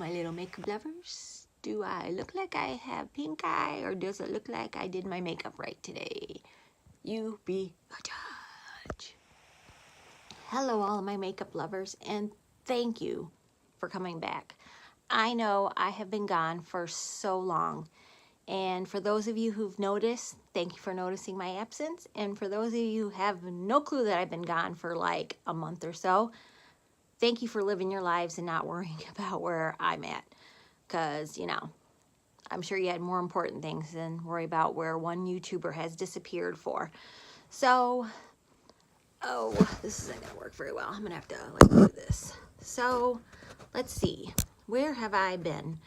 my little makeup lovers. Do I look like I have pink eye, or does it look like I did my makeup right today? You be a judge. Hello, all of my makeup lovers, and thank you for coming back. I know I have been gone for so long, and for those of you who've noticed, thank you for noticing my absence, and for those of you who have no clue that I've been gone for like a month or so, thank you for living your lives and not worrying about where I'm at, because, you know, I'm sure you had more important things than worry about where one YouTuber has disappeared for. So, oh, this isn't going to work very well. I'm going to have to like do this. So, let's see. Where have I been?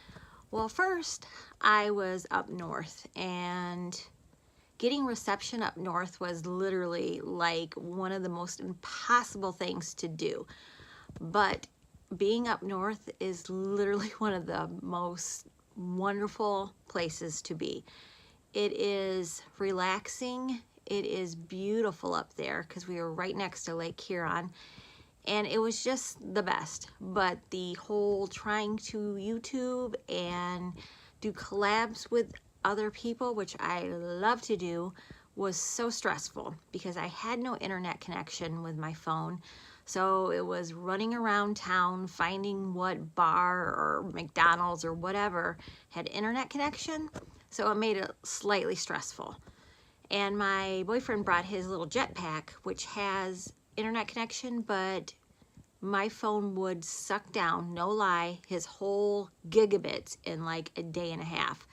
Well, first, I was up north, and getting reception up north was literally like one of the most impossible things to do. But being up north is literally one of the most wonderful places to be. It is relaxing. It is beautiful up there because we were right next to Lake Huron, and it was just the best. But the whole trying to YouTube and do collabs with other people, which I love to do, was so stressful because I had no internet connection with my phone. So it was running around town finding what bar or McDonald's or whatever had internet connection. So it made it slightly stressful. And my boyfriend brought his little jetpack, which has internet connection, but my phone would suck down, no lie, his whole gigabits in like a day and a half.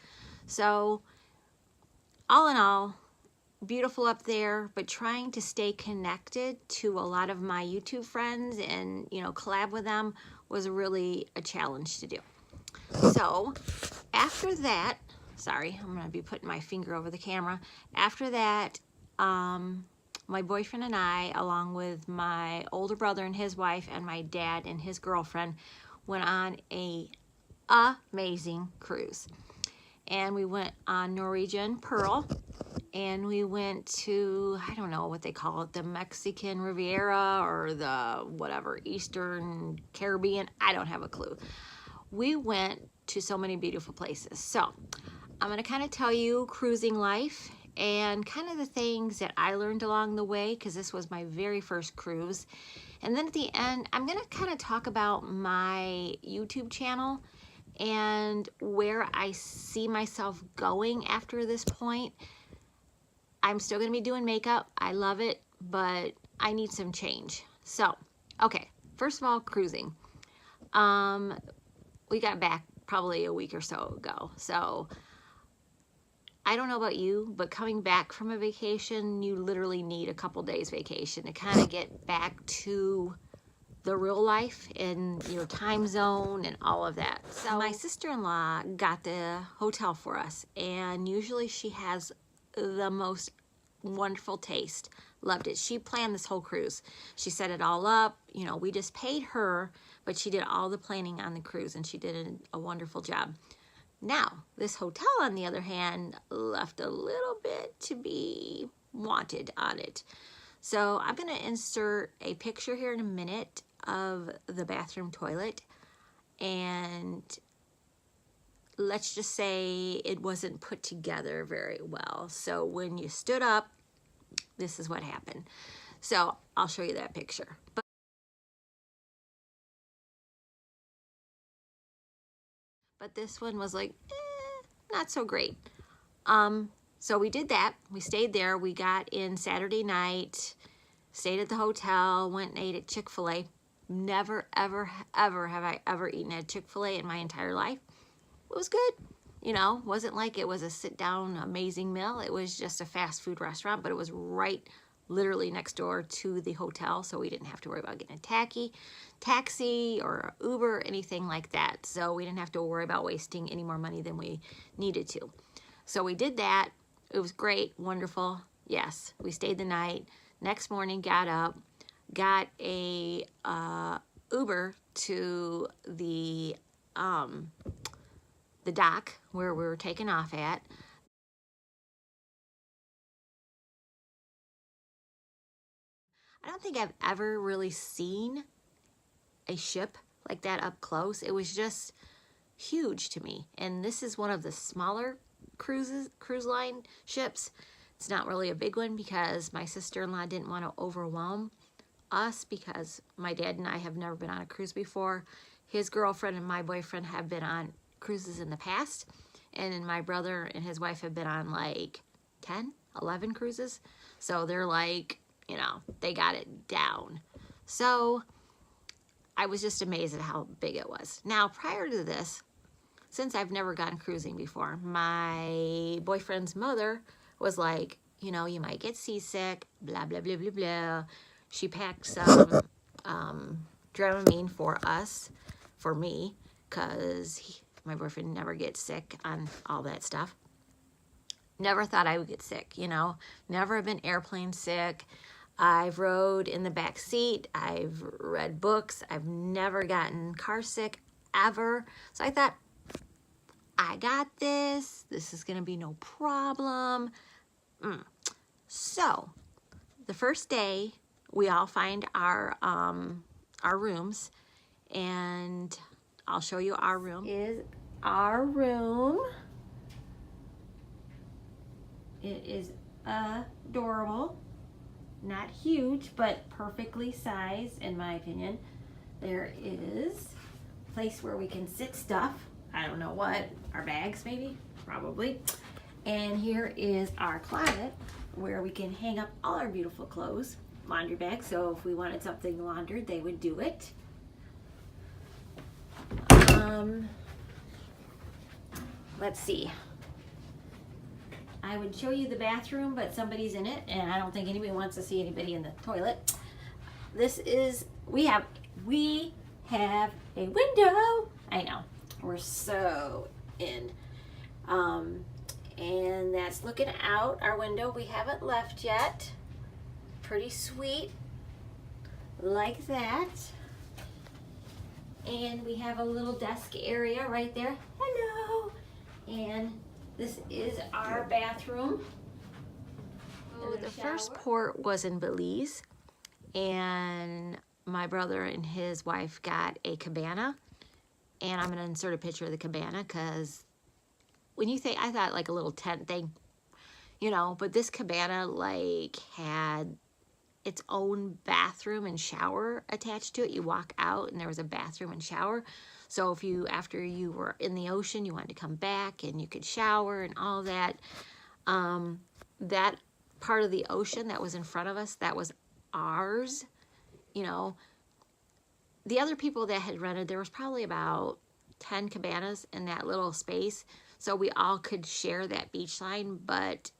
So all in all, beautiful up there, but trying to stay connected to a lot of my YouTube friends and, you know, collab with them was really a challenge to do. So after that, sorry, I'm going to be putting my finger over the camera. After that, my boyfriend and I, along with my older brother and his wife and my dad and his girlfriend, went on a amazing cruise. And we went on Norwegian Pearl, and we went to, I don't know what they call it, the Mexican Riviera or the whatever, Eastern Caribbean. I don't have a clue. We went to so many beautiful places. So I'm going to kind of tell you cruising life and kind of the things that I learned along the way, because this was my very first cruise. And then at the end, I'm going to kind of talk about my YouTube channel and where I see myself going after this point. I'm still going to be doing makeup. I love it, but I need some change. So, okay, first of all, cruising. We got back probably a week or so ago. So, I don't know about you, but coming back from a vacation, you literally need a couple days vacation to kind of get back to the real life and your time zone and all of that. So my sister-in-law got the hotel for us, and usually she has the most wonderful taste. Loved it. She planned this whole cruise. She set it all up. You know, we just paid her, but she did all the planning on the cruise, and she did a wonderful job. Now, this hotel, on the other hand, left a little bit to be wanted on it. So I'm going to insert a picture here in a minute of the bathroom toilet, and let's just say it wasn't put together very well. So when you stood up, this is what happened. So I'll show you that picture. But this one was like, not so great. So we did that. We stayed there. We got in Saturday night, stayed at the hotel, went and ate at Chick-fil-A. Never, ever, ever have I ever eaten at Chick-fil-A in my entire life. It was good. You know, wasn't like it was a sit-down amazing meal. It was just a fast food restaurant, but it was right literally next door to the hotel, so we didn't have to worry about getting a taxi or Uber or anything like that. So we didn't have to worry about wasting any more money than we needed to. So we did that. It was great, wonderful. Yes, we stayed the night. Next morning, got up, got a Uber to the dock where we were taking off at. I don't think I've ever really seen a ship like that up close. It was just huge to me. And this is one of the smaller cruise line ships. It's not really a big one because my sister-in-law didn't want to overwhelm us because my dad and I have never been on a cruise before. His girlfriend and my boyfriend have been on cruises in the past, and then my brother and his wife have been on like 10, 11 cruises. So they're like, you know, they got it down. So I was just amazed at how big it was. Now, prior to this, since I've never gone cruising before, my boyfriend's mother was like, you know, you might get seasick, blah, blah, blah, blah, blah. She packed some Dramamine for us, for me, because my boyfriend never gets sick on all that stuff. Never thought I would get sick, you know. Never been airplane sick. I've rode in the back seat. I've read books. I've never gotten car sick, ever. So I thought, I got this. This is going to be no problem. So, the first day, we all find our rooms, and I'll show you our room. Is our room. It is adorable. Not huge, but perfectly sized, in my opinion. There is a place where we can sit stuff. I don't know what, our bags maybe, probably. And here is our closet where we can hang up all our beautiful clothes, laundry bags. So if we wanted something laundered, they would do it. Let's see. I would show you the bathroom, but somebody's in it, and I don't think anybody wants to see anybody in the toilet. This is, we have a window. I know. We're so in. And that's looking out our window. We haven't left yet. Pretty sweet. Like that. And we have a little desk area right there. Hello. And this is our bathroom. The first port was in Belize. And my brother and his wife got a cabana. And I'm going to insert a picture of the cabana because when you say, I thought like a little tent thing, you know, but this cabana like had its own bathroom and shower attached to it. You walk out and there was a bathroom and shower. So if you, after you were in the ocean, you wanted to come back and you could shower and all that. That part of the ocean that was in front of us, that was ours, you know. The other people that had rented, there was probably about 10 cabanas in that little space. So we all could share that beach line, but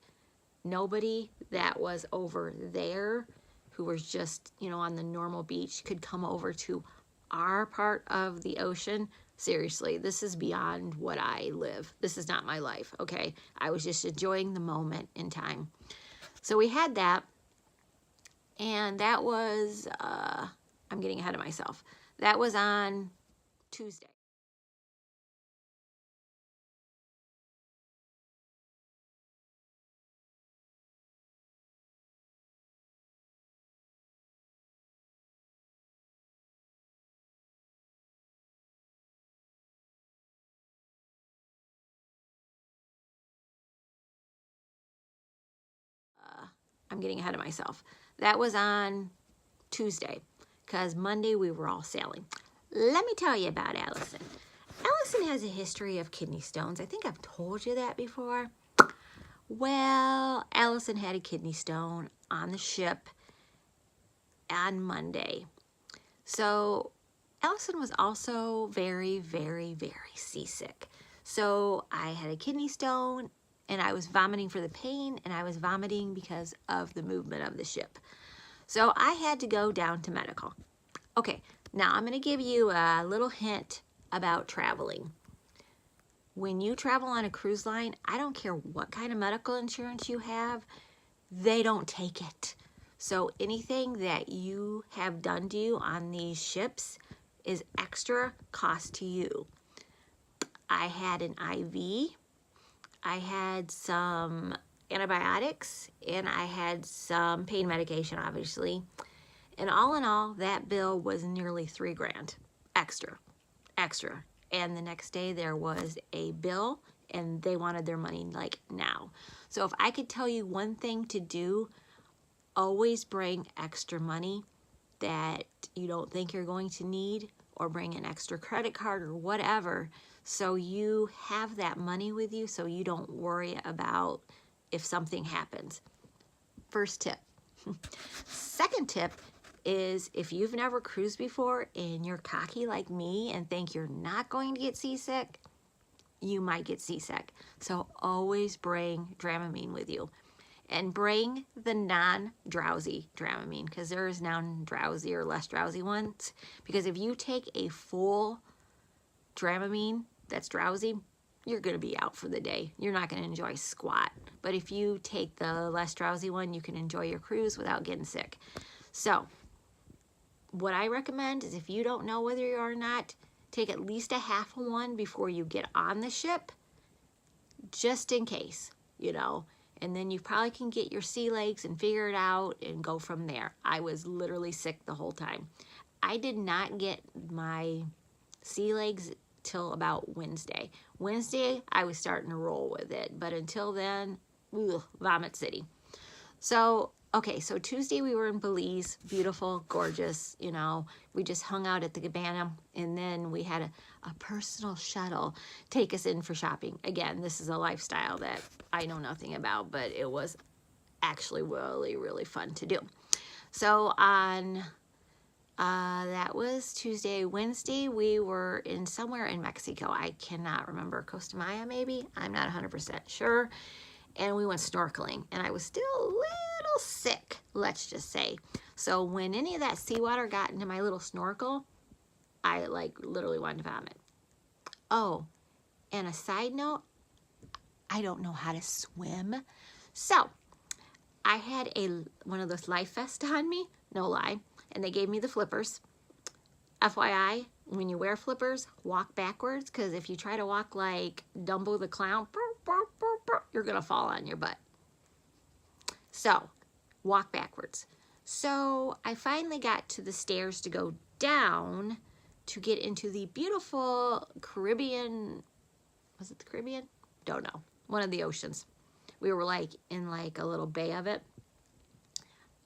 nobody that was over there who was just, you know, on the normal beach could come over to our part of the ocean. Seriously, this is beyond what I live. This is not my life, okay? I was just enjoying the moment in time. So we had that, and that was, I'm getting ahead of myself. That was on Tuesday. I'm getting ahead of myself. That was on Tuesday, because Monday we were all sailing. Let me tell you about Allison. Allison has a history of kidney stones. I think I've told you that before. Well, Allison had a kidney stone on the ship on Monday. So Allison was also very, very, very seasick. So I had a kidney stone, and I was vomiting for the pain, and I was vomiting because of the movement of the ship. So I had to go down to medical. Okay, now I'm going to give you a little hint about traveling. When you travel on a cruise line, I don't care what kind of medical insurance you have, they don't take it. So anything that you have done to you on these ships is extra cost to you. I had an IV, I had some antibiotics, and I had some pain medication, obviously. And all in all, that bill was nearly $3 grand. Extra. and the next day there was a bill and they wanted their money like now. So if I could tell you one thing to do, always bring extra money that you don't think you're going to need, or bring an extra credit card or whatever, so you have that money with you so you don't worry about if something happens. First tip. Second tip is, if you've never cruised before and you're cocky like me and think you're not going to get seasick, you might get seasick. So always bring Dramamine with you. And bring the non-drowsy Dramamine, because there is non-drowsy or less drowsy ones. Because if you take a full Dramamine that's drowsy, you're going to be out for the day. You're not going to enjoy squat. But if you take the less drowsy one, you can enjoy your cruise without getting sick. So what I recommend is, if you don't know whether you are or not, take at least a half one before you get on the ship, just in case, you know. And then you probably can get your sea legs and figure it out and go from there. I was literally sick the whole time. I did not get my sea legs till about Wednesday. Wednesday, I was starting to roll with it, but until then, ugh, vomit city. So, okay, so Tuesday we were in Belize, beautiful, gorgeous, you know. We just hung out at the cabana, and then we had a personal shuttle take us in for shopping. Again, this is a lifestyle that I know nothing about, but it was actually really, really fun to do. So on, that was Tuesday. Wednesday, we were in somewhere in Mexico. I cannot remember, Costa Maya maybe? I'm not 100% sure. And we went snorkeling, and I was still a little sick, let's just say. So when any of that seawater got into my little snorkel, I like literally wanted to vomit. Oh, and a side note, I don't know how to swim. So I had one of those life vests on me, no lie, and they gave me the flippers. FYI, when you wear flippers, walk backwards, because if you try to walk like Dumbo the Clown, you're gonna fall on your butt. So walk backwards. So I finally got to the stairs to go down to get into the beautiful Caribbean, was it the Caribbean? Don't know, one of the oceans. We were like in like a little bay of it.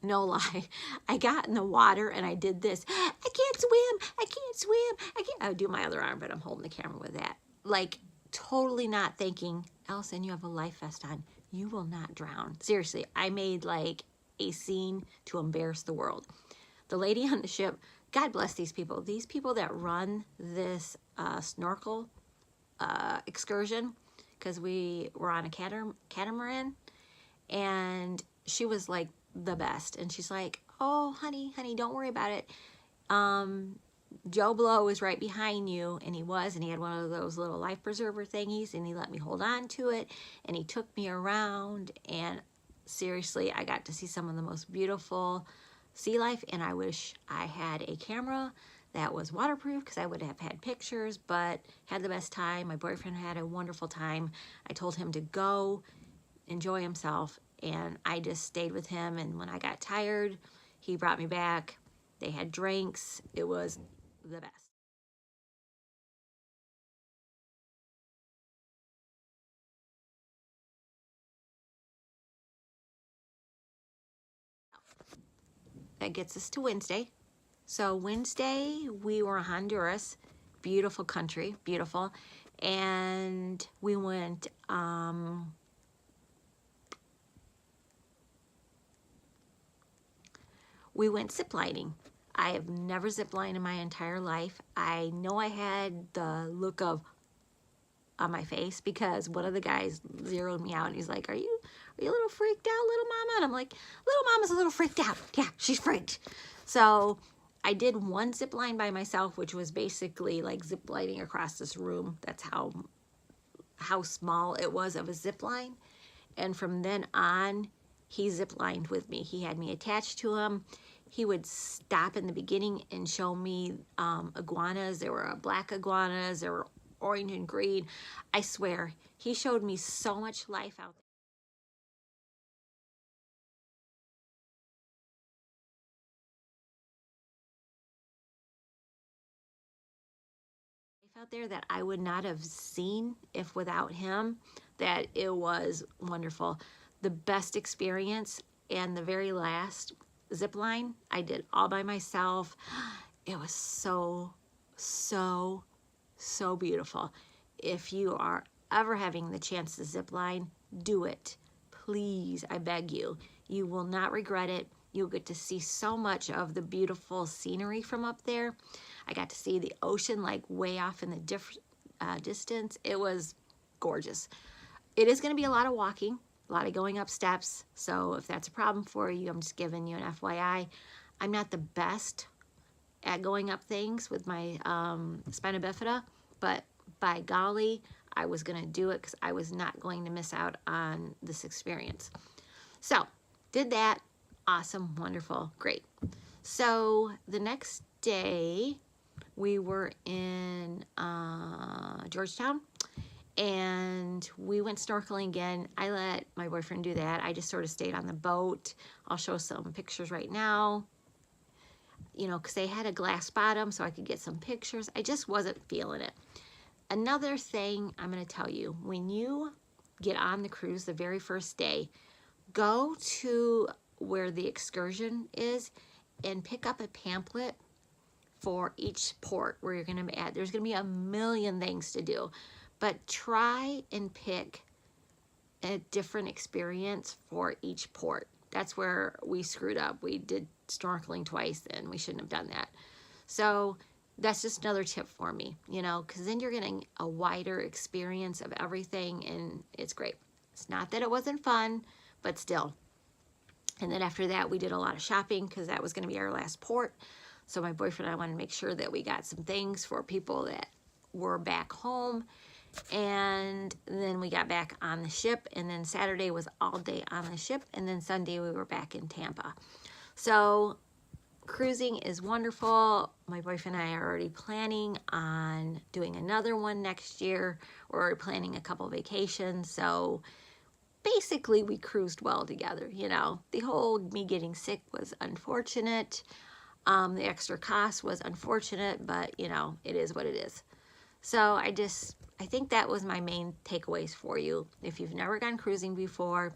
No lie, I got in the water and I did this. I can't swim, I can't swim, I can't. I would do my other arm, but I'm holding the camera with that. Like totally not thinking, Allison, you have a life vest on. You will not drown. Seriously, I made like a scene to embarrass the world. The lady on the ship, God bless these people. These people that run this snorkel excursion, because we were on a catamaran, and she was like the best. And she's like, oh, honey, don't worry about it. Joe Blow is right behind you, and he had one of those little life preserver thingies, and he let me hold on to it, and he took me around, and seriously, I got to see some of the most beautiful sea life, and I wish I had a camera that was waterproof, because I would have had pictures, but had the best time. My boyfriend had a wonderful time. I told him to go enjoy himself, and I just stayed with him, and when I got tired, he brought me back. They had drinks. It was the best. That gets us to Wednesday. So Wednesday, we were in Honduras. Beautiful country, beautiful. And we went, ziplining. I have never ziplined in my entire life. I know I had the look of on my face, because one of the guys zeroed me out, and he's like, are you a little freaked out, little mama? And I'm like, little mama's a little freaked out. Yeah, she's freaked. So I did one zip line by myself, which was basically like zip lining across this room. That's how small it was of a zip line. And from then on, he zip lined with me. He had me attached to him. He would stop in the beginning and show me iguanas. There were black iguanas. There were orange and green. I swear, he showed me so much life out out there that I would not have seen if without him, that it was wonderful. The best experience, and the very last zip line I did all by myself. It was so, so, so beautiful. If you are ever having the chance to zip line, do it. Please, I beg you. You will not regret it. You'll get to see so much of the beautiful scenery from up there. I got to see the ocean like way off in the distance. It was gorgeous. It is going to be a lot of walking, a lot of going up steps. So if that's a problem for you, I'm just giving you an FYI. I'm not the best at going up things with my spina bifida, but by golly, I was going to do it because I was not going to miss out on this experience. So did that. Awesome, wonderful, great. So the next day we were in Georgetown, and we went snorkeling again. I let my boyfriend do that. I just sort of stayed on the boat. I'll show some pictures right now, you know, because they had a glass bottom so I could get some pictures. I just wasn't feeling it. Another thing I'm going to tell you, when you get on the cruise the very first day, go to where the excursion is and pick up a pamphlet for each port where you're going to be at. There's going to be a million things to do, but try and pick a different experience for each port. That's where we screwed up. We did snorkeling twice and we shouldn't have done that. So that's just another tip for me, you know, because then you're getting a wider experience of everything, and it's great. It's not that it wasn't fun, but still. And then after that, we did a lot of shopping because that was going to be our last port. So my boyfriend and I wanted to make sure that we got some things for people that were back home. And then we got back on the ship, and then Saturday was all day on the ship, and then Sunday we were back in Tampa. So cruising is wonderful. My boyfriend and I are already planning on doing another one next year. We're already planning a couple vacations. So basically we cruised well together, you know. The whole me getting sick was unfortunate. The extra cost was unfortunate, but you know, it is what it is. So I think that was my main takeaways for you. If you've never gone cruising before,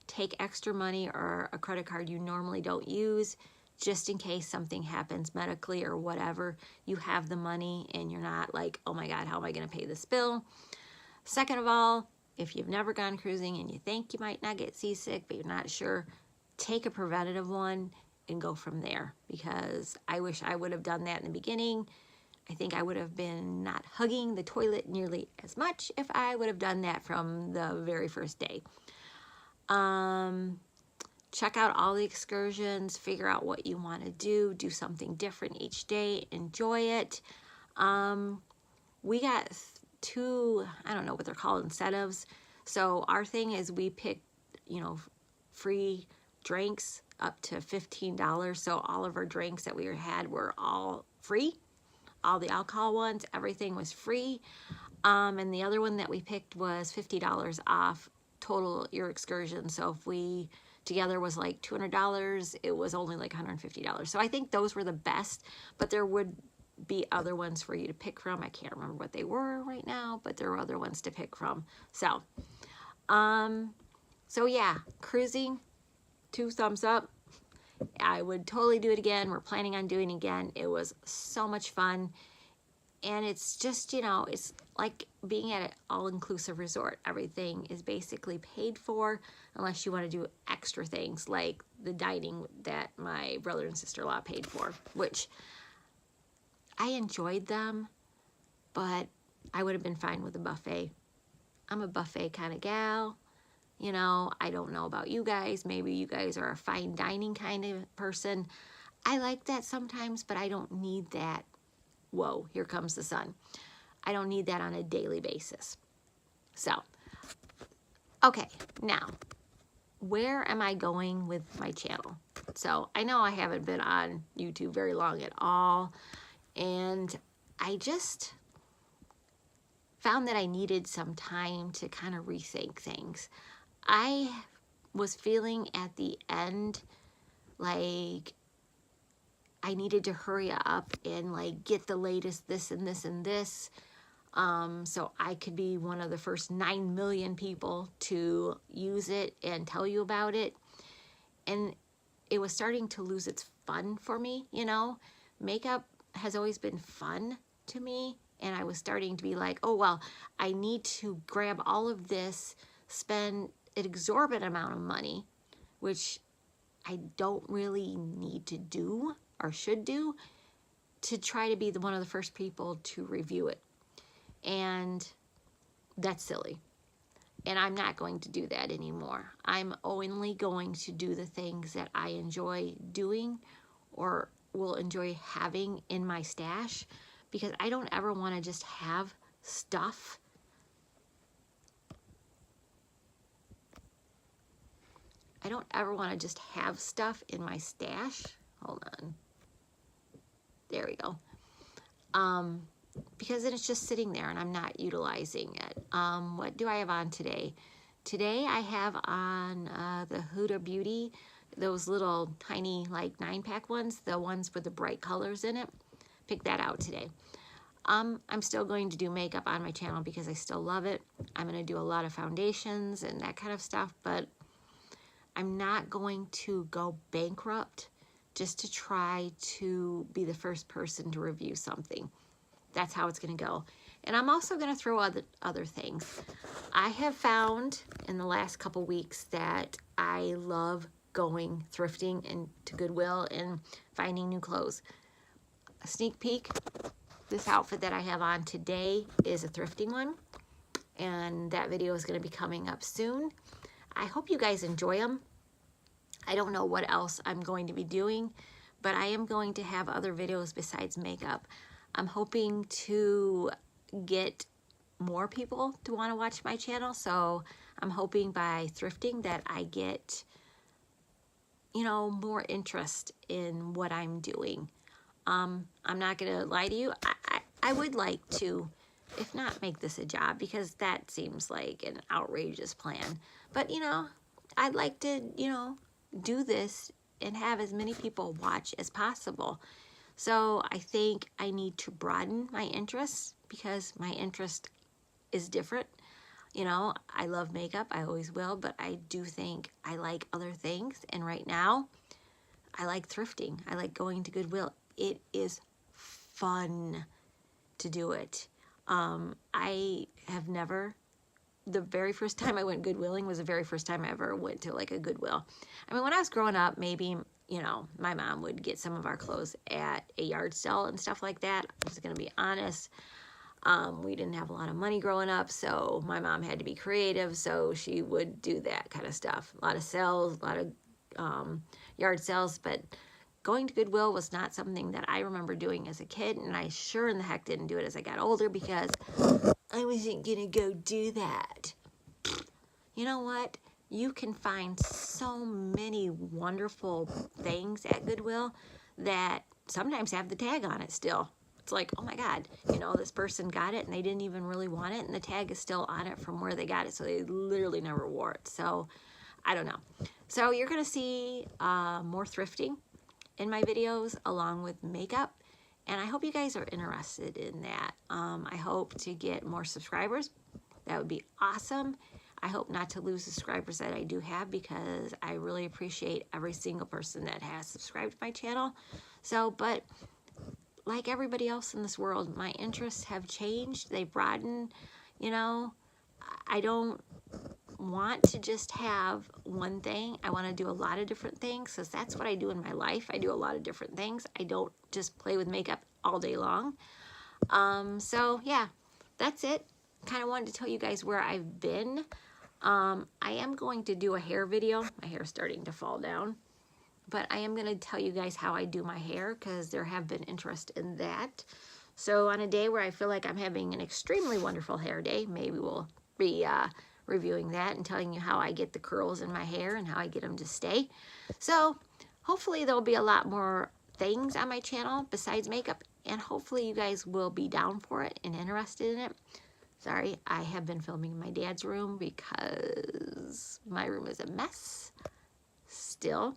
take extra money or a credit card you normally don't use, just in case something happens medically or whatever. You have the money and you're not like, oh my God, how am I going to pay this bill? Second of all, if you've never gone cruising and you think you might not get seasick, but you're not sure, take a preventative one and go from there, because I wish I would have done that in the beginning. I think I would have been not hugging the toilet nearly as much if I would have done that from the very first day. Check out all the excursions, figure out what you want to do something different each day, enjoy it. We got two, I don't know what they're called, incentives. So our thing is we picked, you know, free drinks up to $15. So all of our drinks that we had were all free. All the alcohol ones, everything was free. And the other one that we picked was $50 off total your excursion. So if we together was like $200, it was only like $150. So I think those were the best, but there would be other ones for you to pick from. I can't remember what they were right now, but there were other ones to pick from. So, so yeah, cruising, 2 thumbs up. I would totally do it again. We're planning on doing it again. It was so much fun. And it's just, you know, it's like being at an all-inclusive resort. Everything is basically paid for unless you want to do extra things like the dining that my brother and sister-in-law paid for, which I enjoyed them, but I would have been fine with a buffet. I'm a buffet kind of gal. You know, I don't know about you guys. Maybe you guys are a fine dining kind of person. I like that sometimes, but I don't need that. Whoa, here comes the sun. I don't need that on a daily basis. So, okay, now, where am I going with my channel? So, I know I haven't been on YouTube very long at all, and I just found that I needed some time to kind of rethink things. I was feeling at the end like I needed to hurry up and like get the latest this and this and this, so I could be one of the first 9 million people to use it and tell you about it. And it was starting to lose its fun for me, you know. Makeup has always been fun to me, and I was starting to be like, oh, well, I need to grab all of this, spend an exorbitant amount of money, which I don't really need to do or should do, to try to be one of the first people to review it. And that's silly. And I'm not going to do that anymore. I'm only going to do the things that I enjoy doing or will enjoy having in my stash, because I don't ever want to just have stuff. I don't ever want to just have stuff in my stash. Hold on. There we go. Because then it's just sitting there and I'm not utilizing it. What do I have on today? Today I have on the Huda Beauty, those little tiny like 9-pack ones, the ones with the bright colors in it. Pick that out today. I'm still going to do makeup on my channel because I still love it. I'm going to do a lot of foundations and that kind of stuff, but I'm not going to go bankrupt just to try to be the first person to review something. That's how it's going to go. And I'm also going to throw other things. I have found in the last couple weeks that I love going thrifting and to Goodwill and finding new clothes. A sneak peek, this outfit that I have on today is a thrifting one, and that video is going to be coming up soon. I hope you guys enjoy them. I don't know what else I'm going to be doing, but I am going to have other videos besides makeup. I'm hoping to get more people to want to watch my channel, so I'm hoping by thrifting that I get, you know, more interest in what I'm doing. I'm not gonna lie to you, I would like to, if not make this a job, because that seems like an outrageous plan, but you know, I'd like to, you know, do this and have as many people watch as possible. So I think I need to broaden my interests, because my interest is different. You know, I love makeup, I always will, but I do think I like other things. And right now, I like thrifting. I like going to Goodwill. It is fun to do it. I have never, the very first time I went Goodwilling was the very first time I ever went to like a Goodwill. I mean, when I was growing up, maybe, you know, my mom would get some of our clothes at a yard sale and stuff like that. I was going to be honest. We didn't have a lot of money growing up, so my mom had to be creative, so she would do that kind of stuff. A lot of sales, a lot of yard sales, but going to Goodwill was not something that I remember doing as a kid, and I sure in the heck didn't do it as I got older, because I wasn't going to go do that. You know what? You can find so many wonderful things at Goodwill that sometimes have the tag on it still. It's like, oh my God, you know, this person got it and they didn't even really want it, and the tag is still on it from where they got it, so they literally never wore it. So, I don't know. So you're going to see more thrifting in my videos along with makeup, and I hope you guys are interested in that. I hope to get more subscribers. That would be awesome. I hope not to lose subscribers that I do have, because I really appreciate every single person that has subscribed to my channel. So, but like everybody else in this world, my interests have changed. They've broadened. You know, I don't want to just have one thing. I want to do a lot of different things, because that's what I do in my life. I do a lot of different things. I don't just play with makeup all day long. So yeah, that's it. Kind of wanted to tell you guys where I've been. I am going to do a hair video. My hair's starting to fall down, but I am going to tell you guys how I do my hair, because there have been interest in that. So on a day where I feel like I'm having an extremely wonderful hair day, maybe we'll be reviewing that and telling you how I get the curls in my hair and how I get them to stay. So hopefully there'll be a lot more things on my channel besides makeup, and hopefully you guys will be down for it and interested in it. Sorry, I have been filming in my dad's room because my room is a mess still.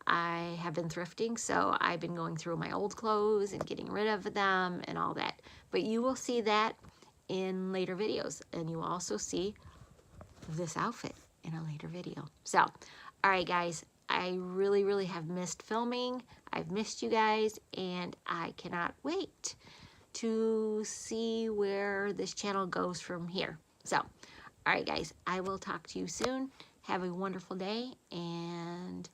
I have been thrifting, so I've been going through my old clothes and getting rid of them and all that. But you will see that in later videos, and you will also see this outfit in a later video. So, all right, guys, I really have missed filming. I've missed you guys, and I cannot wait to see where this channel goes from here. So, all right, guys, I will talk to you soon. Have a wonderful day, and